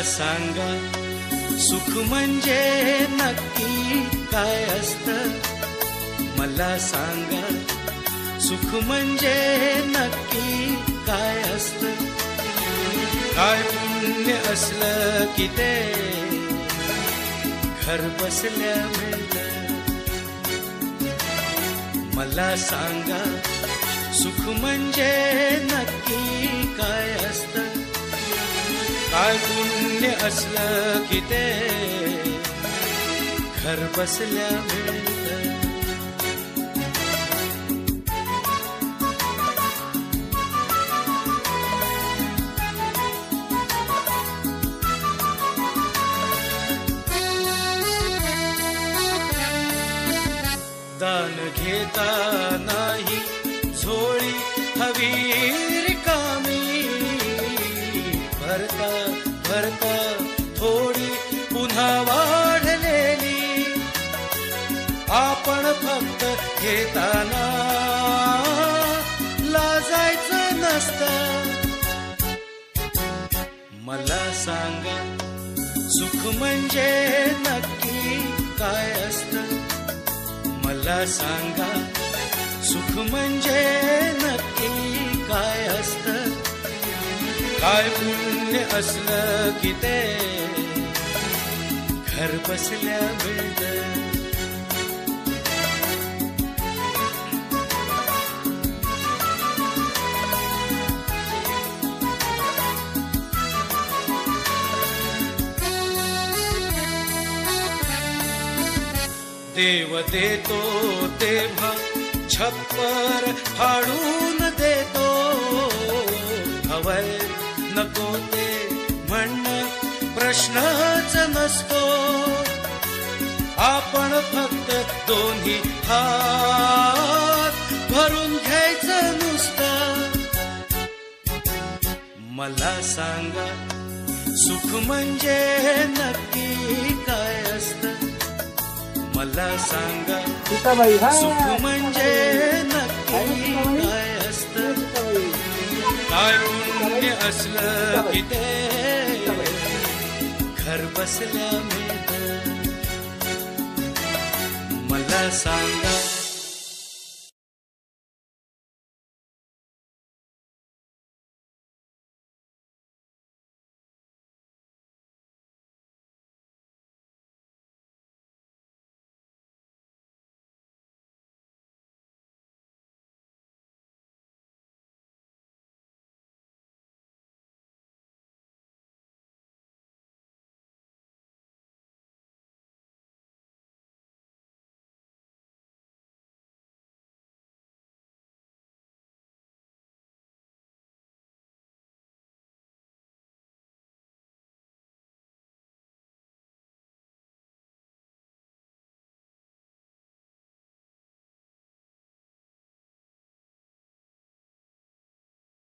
सांगा सुख म्हणजे नक्की काय असतं. मला सांगा सुख म्हणजे नक्की काय असतं. काय पुण्य असलं की ते घर बसल्या मिळतं. मला सांगा सुख म्हणजे नक्की काय असतं. काय पुण्य असलं की ते घर बसल्या मिळतं. दान घेता नाही झोळी हवी रिकामी. भरता भरता थोडी पुन्हा वाढलेली. आपण फक्त घेताना लाजायचं नसतं. मला सांगा सुख म्हणजे नक्की काय असतं. मला सांगा सुख म्हणजे नक्की काय असतं. काय पुण्य असलं की ते घर बसल्या मिळतं. देव देतो तेव्हा छप्पर फाडून देतो. हवय नको ते म्हणणं प्रश्नच नसतो. आपण फक्त दोन्ही हात भरून घ्यायचं नुसतं. मला सांगा सुख म्हणजे नक्की काय असतं. मला सांगा सुख म्हणजे नक्की काय असतं. काय पुण्य असलं की ते घर बसल्या मिळतं. मला सांगा